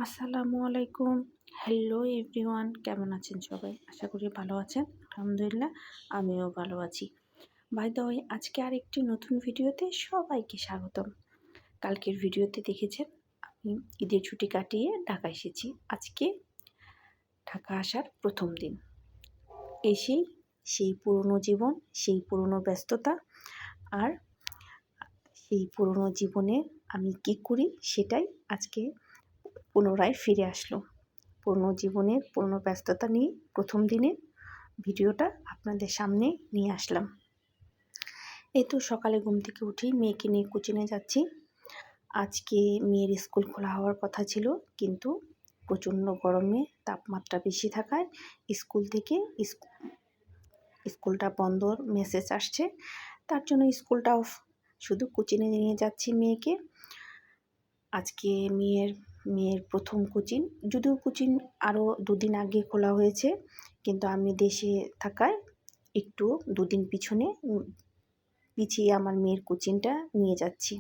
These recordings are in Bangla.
আসসালামু আলাইকুম। হ্যালো এভরিওয়ান, কেমন আছেন সবাই? আশা করি ভালো আছেন। আলহামদুলিল্লাহ, আমিও ভালো আছি। বাই দ্য ওয়ে, আজকে আরেকটি নতুন ভিডিওতে সবাইকে স্বাগতম। কালকের ভিডিওতে দেখেছেন আমি ঈদের ছুটি কাটিয়ে ঢাকা এসেছি। আজকে ঢাকা আসার প্রথম দিন। এসেই সেই পুরনো জীবন, সেই পুরনো ব্যস্ততা, আর সেই পুরনো জীবনে আমি কী করি সেটাই আজকে পুনরায় ফিরে আসলো। পুরনো জীবনের পুরনো ব্যস্ততা নিয়ে প্রথম দিনের ভিডিওটা আপনাদের সামনে নিয়ে আসলাম। এই তো সকালে ঘুম থেকে উঠেই মেয়েকে নিয়ে কোচিংয়ে যাচ্ছি। আজকে মেয়ের স্কুল খোলা হওয়ার কথা ছিল, কিন্তু প্রচণ্ড গরমে তাপমাত্রা বেশি থাকায় স্কুল থেকে স্কুলটা বন্ধর মেসেজ আসছে। তার জন্য স্কুলটা অফ, শুধু কোচিংয়ে নিয়ে যাচ্ছি মেয়েকে। আজকে মেয়ের প্রথম কোচিং, যদিও কোচিং আরও দুদিন আগে খোলা হয়েছে, কিন্তু আমি দেশে থাকায় একটু দুদিন পিছিয়ে আমার মেয়ের কোচিংটা নিয়ে যাচ্ছি।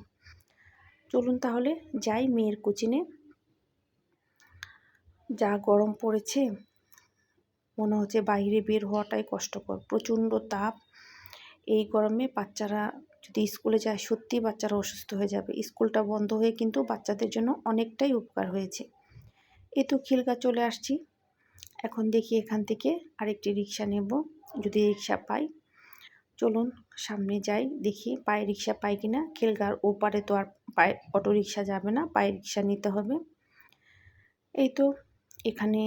চলুন তাহলে যাই মেয়ের কোচিংয়ে। যা গরম পড়েছে, মনে হচ্ছে বাইরে বের হওয়াটাই কষ্টকর, প্রচণ্ড তাপ। এই গরমে বাচ্চারা যদি স্কুলে যায়, সত্যি বাচ্চারা অসুস্থ হয়ে যাবে। স্কুলটা বন্ধ হয়ে কিন্তু বাচ্চাদের জন্য অনেকটাই উপকার হয়েছে। এই তো খিলগা চলে আসছি। এখন দেখি এখান থেকে আরেকটি রিক্সা নেব, যদি রিক্সা পাই। চলুন সামনে যাই, দেখি পায়ে রিক্সা পাই কিনা। খিলগার ওপারে তো আর পায়ে অটো রিক্সা যাবে না, পায়ে রিক্সা নিতে হবে। এই তো এখানে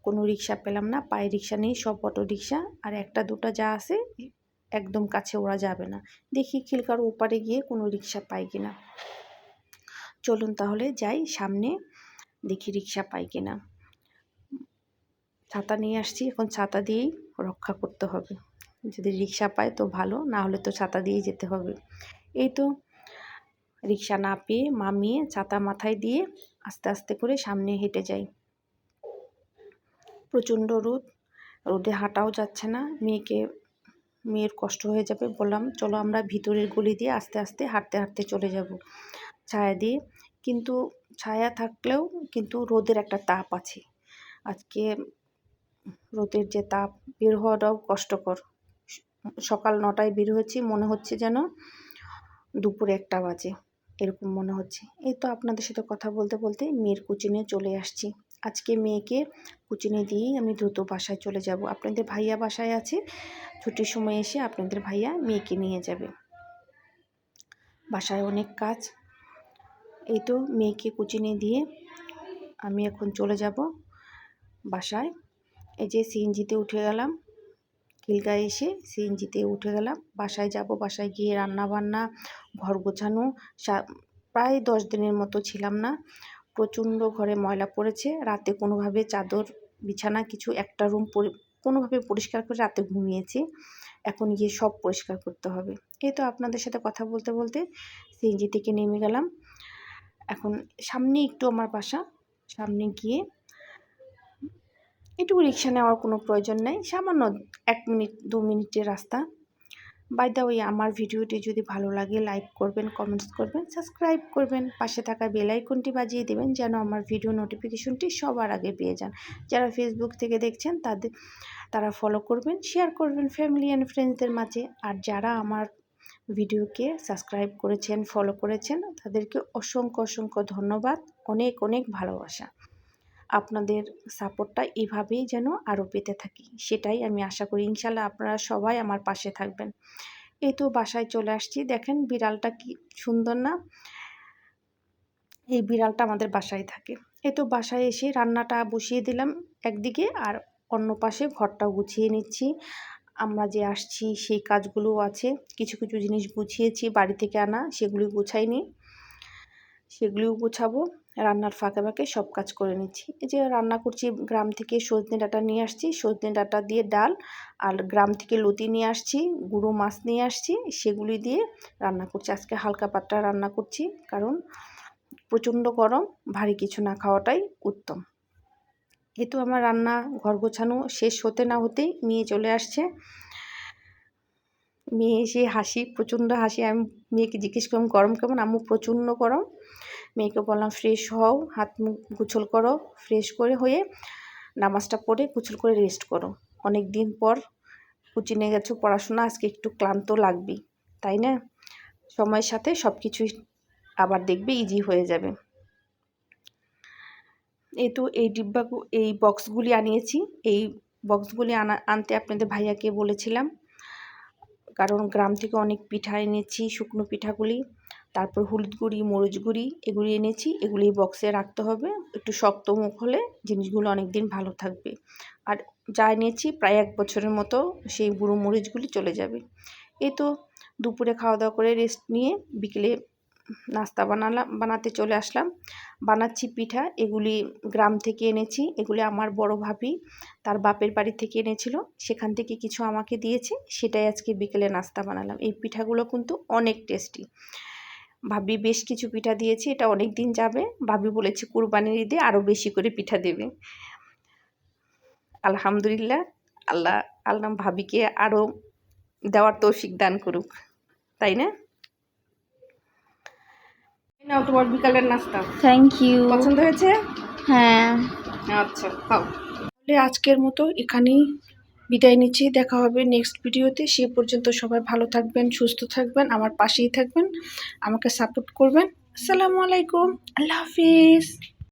কোনো রিক্সা পেলাম না, পায়ে রিক্সা নেই, সব অটো রিক্সা। আর একটা দুটা যা আছে একদম কাছে ওরা যাবে না। দেখি খিলগার ওপারে গিয়ে কোনো রিক্সা পাই কিনা। চলুন তাহলে যাই সামনে, দেখি রিক্সা পাই কিনা। ছাতা নিয়ে আসছি, এখন ছাতা দিয়েই রক্ষা করতে হবে। যদি রিক্সা পাই তো ভালো, না হলে তো ছাতা দিয়েই যেতে হবে। এই তো রিক্সা না পেয়ে মামিয়ে ছাতা মাথায় দিয়ে আস্তে আস্তে করে সামনে হেঁটে যাই। প্রচণ্ড রোদ, রোদে হাঁটাও যাচ্ছে না। মেয়ের কষ্ট হয়ে যাবে, বললাম চলো আমরা ভিতরের গলি দিয়ে আস্তে আস্তে হাঁটতে হাঁটতে চলে যাব ছায়া দিয়ে। কিন্তু ছায়া থাকলেও কিন্তু রোদের একটা তাপ আছে। আজকে রোদের যে তাপ, বের হওয়াটাও কষ্টকর। সকাল 9টায় বের হয়েছি, মনে হচ্ছে যেন দুপুর 1টা বাজে, এরকম মনে হচ্ছে। এই তো আপনাদের সাথে কথা বলতে বলতে মেয়ের কোচিংয়ে চলে আসছি। আজকে মেয়েকে কোচিংয়ে দিয়েই আমি দ্রুত বাসায় চলে যাব। আপনাদের ভাইয়া বাসায় আছে, ছুটির সময় এসে আপনাদের ভাইয়া মেয়েকে নিয়ে যাবে। বাসায় অনেক কাজ। এই তো মেয়েকে কোচিংয়ে দিয়ে আমি এখন চলে যাব বাসায়। এই যে সিএনজিতে উঠে গেলাম, খিলগায় এসে সিএনজিতে উঠে গেলাম। বাসায় যাব, বাসায় গিয়ে রান্না বান্না, ঘর গোছানো। প্রায় 10 দিনের মতো ছিলাম না, প্রচণ্ড ঘরে ময়লা পড়েছে। রাতে কোনোভাবে চাদর বিছানা কিছু একটা রুম কোনোভাবে পরিষ্কার করে রাতে ঘুমিয়েছি। এখন গিয়ে সব পরিষ্কার করতে হবে। এই তো আপনাদের সাথে কথা বলতে বলতে সিএনজি থেকে নেমে গেলাম। এখন সামনে একটু আমার বাসা, সামনে গিয়ে এটুকু রিক্সা নেওয়ার কোনো প্রয়োজন নেই, সামান্য 1 মিনিট 2 মিনিটের রাস্তা। বাই দ্য ওয়ে, আমার ভিডিওটি যদি ভালো লাগে লাইক করবেন, কমেন্টস করবেন, সাবস্ক্রাইব করবেন, পাশে থাকা বেল আইকনটি বাজিয়ে দেবেন যেন আমার ভিডিও নোটিফিকেশনটি সবার আগে পেয়ে যান। যারা ফেসবুক থেকে দেখছেন তারা ফলো করবেন, শেয়ার করবেন ফ্যামিলি অ্যান্ড ফ্রেন্ডসদের মাঝে। আর যারা আমার ভিডিওকে সাবস্ক্রাইব করেছেন, ফলো করেছেন, তাদেরকে অসংখ্য অসংখ্য ধন্যবাদ, অনেক অনেক ভালোবাসা। আপনাদের সাপোর্টটা এভাবেই যেন আরও পেতে থাকি, সেটাই আমি আশা করি। ইনশাল্লাহ আপনারা সবাই আমার পাশে থাকবেন। এই তো বাসায় চলে আসছি, দেখেন বিড়ালটা কি সুন্দর না? এই বিড়ালটা আমাদের বাসায় থাকে। এই তো বাসায় এসে রান্নাটা বসিয়ে দিলাম একদিকে, আর অন্য পাশে ঘরটাও গুছিয়ে নিচ্ছি। আমরা যে আসছি সেই কাজগুলো আছে, কিছু কিছু জিনিস গুছিয়েছি বাড়ি থেকে আনা, সেগুলি গুছাইনি, সেগুলিও গুছাবো। রান্নার ফাঁকে ফাঁকে সব কাজ করে নিচ্ছি। এই যে রান্না করছি, গ্রাম থেকে সজনে ডাঁটা নিয়ে আসছি, সজনে ডাঁটা দিয়ে ডাল, আর গ্রাম থেকে লতি নিয়ে আসছি, গুঁড়ো মাছ নিয়ে আসছি, সেগুলি দিয়ে রান্না করছি। আজকে হালকা পাতলা রান্না করছি, কারণ প্রচণ্ড গরম, ভারী কিছু না খাওয়াটাই উত্তম। এই তো আমার রান্না ঘর গোছানো শেষ হতে না হতেই মেয়ে চলে আসছে। মেয়ে এসে প্রচণ্ড হাসি। আমি মেয়েকে জিজ্ঞেস করলাম গরম কেমন? আম্মু প্রচণ্ড গরম। মেয়েকে বললাম ফ্রেশ হও, হাত মুখ গোসল করো, ফ্রেশ করে হয়ে নামাজটা পড়ে গোসল করে রেস্ট করো। অনেক দিন পর কোচিংয়ে গেছো পড়াশোনা, আজকে একটু ক্লান্ত লাগবেই, তাই না? সময়ের সাথে সব কিছুই আবার দেখবে ইজি হয়ে যাবে। এই তো এই বক্সগুলি আনিয়েছি। এই বক্সগুলি আনতে আপনাদের ভাইয়াকে বলেছিলাম, কারণ গ্রাম থেকে অনেক পিঠা এনেছি, শুকনো পিঠাগুলি, তারপর হলুদ গুঁড়ি, মরিচ গুঁড়ি এগুলি এনেছি। এগুলি বক্সে রাখতে হবে, একটু শক্ত মুখ হলে জিনিসগুলো অনেক দিন ভালো থাকবে। আর যা এনেছি প্রায় 1 বছরের মতো সেই গুঁড়ো মরিচগুলি চলে যাবে। এই তো দুপুরে খাওয়া দাওয়া করে রেস্ট নিয়ে বিকেলে নাস্তা বানাতে চলে আসলাম। বানাচ্ছি পিঠা। এগুলি গ্রাম থেকে এনেছি। এগুলি আমার বড় ভাবি তার বাপের বাড়ি থেকে এনেছিল, সেখান থেকে কিছু আমাকে দিয়েছে, সেটাই আজকে বিকেলে নাস্তা বানালাম। এই পিঠাগুলো কিন্তু অনেক টেস্টি। ভাবি বেশ কিছু পিঠা দিয়েছে, এটা অনেক দিন যাবে। ভাবি বলেছে কুরবানির ঈদে আরও বেশি করে পিঠা দেবে। আলহামদুলিল্লাহ, আল্লাহ ভাবিকে আরও দেওয়ার তৌফিক দান করুক, তাই না? নাও তোমার বিকালের নাস্তা। Thank you. পছন্দ হয়েছে? হ্যাঁ। আচ্ছা, খাও। তাহলে আজকের মতো এখানেই বিদায় নিচ্ছি। দেখা হবে নেক্সট ভিডিওতে। সে পর্যন্ত সবাই ভালো থাকবেন, সুস্থ থাকবেন, আমার পাশেই থাকবেন, আমাকে সাপোর্ট করবেন। আসসালামু আলাইকুম, আল্লাহ হাফিজ।